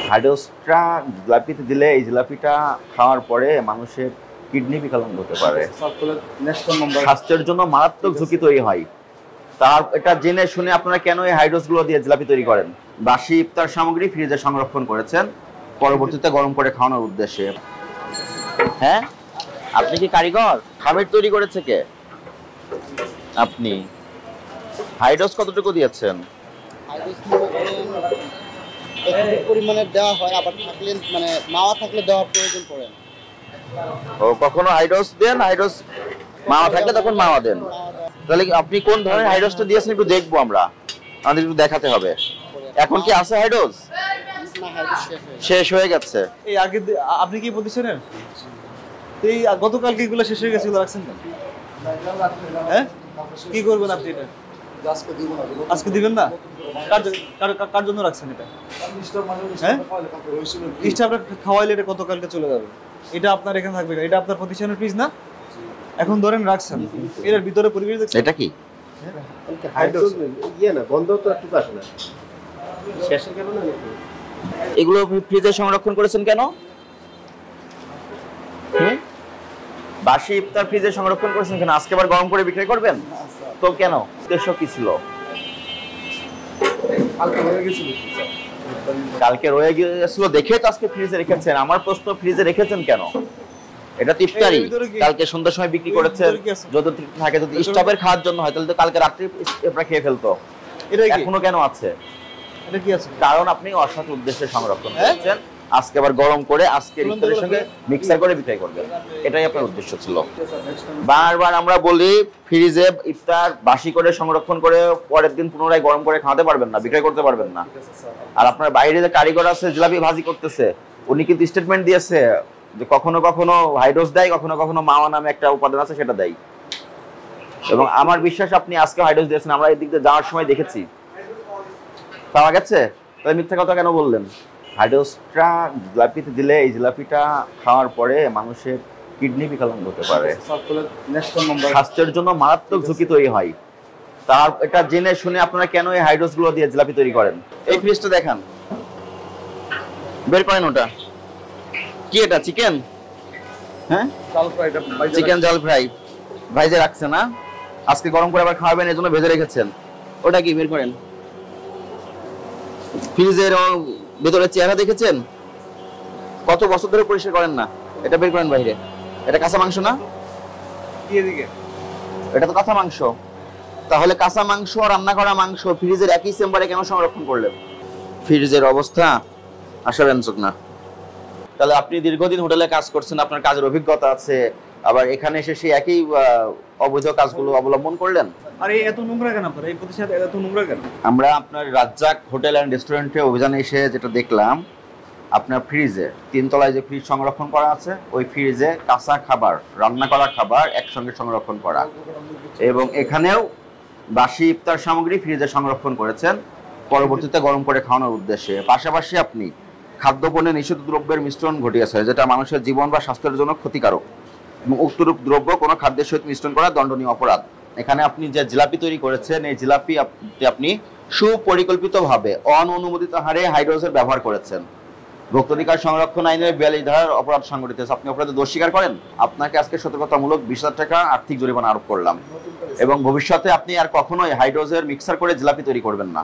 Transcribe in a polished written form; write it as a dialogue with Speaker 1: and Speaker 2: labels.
Speaker 1: হাইড্রোসটা জিলাপিতে দিলে এই জিলাপিটা খাওয়ার পরে মানুষের কিডনি বিকলাঙ্গ হতে পারে, স্বাস্থ্যের জন্য মারাত্মক ঝুঁকি তৈরি হয়। তার এটা জেনে শুনে আপনারা কেন এই হাইড্রোসগুলো দিয়ে জিলাপি তৈরি করেন? বাসি ইফতার সামগ্রী ফ্রিজে সংরক্ষণ করেছেন পরবর্তীতে গরম করে খাওয়ানোর উদ্দেশ্যে। হ্যাঁ, আপনি কি কারিগর? খামির তৈরি করেছে কে? আপনি। হাইড্রোস কতটুকু দিয়েছেন?
Speaker 2: পরিমাণে দেওয়া হয়, আবার থাকলে মানে মাওয়া থাকলে দেওয়ার প্রয়োজন পড়ে না।
Speaker 1: ও কখনো হাইড্রোস দেন, হাইড্রোস মাওয়া থাকলে তখন মাওয়া দেন। তাহলে আপনি কোন ধরনের হাইড্রোসটা দিয়েছেন একটু দেখবো আমরা, আমাদের একটু দেখাতে হবে। এখন কি আছে হাইড্রোস? শেষ হয়ে গেছে।
Speaker 3: এই আগে আপনি কি প্রতিষ্ঠানের? এই গতকালকে এগুলো শেষ হয়ে গেছে, রাখছেন না? হ্যাঁ, কি করবেন আপনি এটা? আজকে দিবেন না? কার জন্য রাখছেন এটা? হ্যাঁ, স্টাফরা খাওয়াইলে এটা গতকালকে চলে যাবে। এটা আপনার এখানে থাকবে, এটা আপনার প্রতিষ্ঠানের ফ্রিজ না? এখন ধরেন রাখছেন, এর ভিতরে পরিবেশ দেখছেন।
Speaker 1: এটা কি
Speaker 3: হাইড্রোস
Speaker 2: ইয়ে না, গন্ধ তো একটু আসে না। শেষে কেন না?
Speaker 1: এগুলো ফ্রিজে সংরক্ষণ করেছেন কেন? বাসি ইফতার ফ্রিজে সংরক্ষণ করেছেন কেন? আজকে আবার গরম করে বিক্রি করবেন তো? কেন, উদ্দেশ্য কি ছিল? কালকে রয়ে গিয়েছিল দেখে তো আজকে ফ্রিজে রেখেছেন। আমার প্রশ্ন, ফ্রিজে রেখেছেন কেন? এটা তো ইফতারি, কালকে সন্ধ্যার সময় বিক্রি করেছেন। যদি থাকে, যদি স্টাফের খাওয়ার জন্য হয় তাহলে তো কালকে রাত্রে আপনারা খেয়ে ফেলতো।
Speaker 3: এটা
Speaker 1: এখনো কেন আছে?
Speaker 3: এটা কি আছে?
Speaker 1: কারণ আপনি অসৎ উদ্দেশ্যে সংরক্ষণ করেছেন, আজকে আবার গরম করে আজকে ইফতারের সঙ্গে মিক্সার করে বিক্রি করবেন, এটাই আপনার উদ্দেশ্য ছিল। বারবার আমরা বলি ফ্রিজে ইফতার বাসি করে সংরক্ষণ করে পরের দিন পুনরায় গরম করে খাওয়াতে পারবেন না, বিক্রি করতে পারবেন না। আর আপনার বাইরে যে কারিগর আছে জিলাপি ভাজি করতেছে, উনি কিন্তু স্টেটমেন্ট দিয়েছে যে কখনো কখনো হাইড্রোস দেয়, কখনো কখনো মাওয়া নামে একটা উপাদান আছে সেটা দেয়। এবং আমার বিশ্বাস আপনি আজকে হাইড্রোস দিয়েছেন, আমরা এই দিক দিয়ে যাওয়ার সময় দেখেছি পাওয়া গেছে। তাহলে মিথ্যা কথা কেন বললেন? হাইড্রোসটা জিলাপিতে দিলে এই জিলাপিটা খাওয়ার পরে মানুষের কিডনি বিকলাঙ্গ হতে পারে, স্বাস্থ্যের জন্য মারাত্মক ঝুঁকি তৈরি হয়। তার এটা জেনে শুনে আপনারা কেন এই হাইড্রোসগুলো দিয়ে জিলাপি তৈরি করেন? এই ফ্রিজটা দেখান, বের করেন। ওটা কি? এটা চিকেন? হ্যাঁ, চিকেন জাল ফ্রাই ভাইজে রাখছে না? আজকে গরম করে আবার খাওয়াবেন, এই জন্য ভেজে রেখেছেন। ওটা কি? বের করেন। ফ্রিজের ভেতরে চেহারা দেখেছেন? কত বছর ধরে পরিষ্কার করেন না। এটা বের করেন বাইরে। এটা কাঁচা মাংস না? এটা তো কাঁচা মাংস। তাহলে কাঁচা মাংস আর রান্না করা মাংস ফ্রিজের একই চেম্বারে কেন সংরক্ষণ করলেন? ফ্রিজের অবস্থা আশাব্যঞ্জক না। তাহলে আপনি দীর্ঘদিন হোটেলে কাজ করছেন, আপনার কাজের অভিজ্ঞতা আছে, আবার এখানে এসে সেই একই অবৈধ কাজগুলো অবলম্বন করলেন।
Speaker 3: আরে এত নোংরা কেন আপনার এই প্রতিষ্ঠান? এত নোংরা কেন?
Speaker 1: আমরা আপনার রাজ্জাক হোটেল অ্যান্ড রেস্টুরেন্টে অভিযানে এসে যেটা দেখলাম, আপনার ফ্রিজে 3 তলায় যে ফ্রিজ সংরক্ষণ করা আছে, ওই ফ্রিজে কাঁচা খাবার, রান্না করা খাবার একসঙ্গে সংরক্ষণ করা, এবং এখানেও বাসি ইফতার সামগ্রী ফ্রিজে সংরক্ষণ করেছেন পরবর্তীতে গরম করে খাওয়ানোর উদ্দেশ্যে। পাশাপাশি আপনি খাদ্যপণ্যে নিষিদ্ধ দ্রব্যের মিশ্রণ ঘটিয়েছে, যেটা মানুষের জীবন বা স্বাস্থ্যের জন্য ক্ষতিকারক, এবং উক্তরূপ দ্রব্য কোনো খাদ্যের সহিত মিশ্রণ করা দণ্ডনীয় অপরাধ। এখানে আপনি যে জিলাপি তৈরি করেছেন, এই জিলাপি আপনি সুপরিকল্পিতভাবে অননুমোদিত হারে হাইড্রোসের ব্যবহার করেছেন। ভোক্তাধিকার সংরক্ষণ আইনের 42 ধারার অপরাধ সংগঠিত হয়েছে। আপনি অপরাধে দোষ স্বীকার করেন, আপনাকে আজকে সতর্কতামূলক 20,000 টাকা আর্থিক জরিমানা আরোপ করলাম, এবং ভবিষ্যতে আপনি আর কখনোই হাইড্রোসের মিক্সার করে জিলাপি তৈরি করবেন না।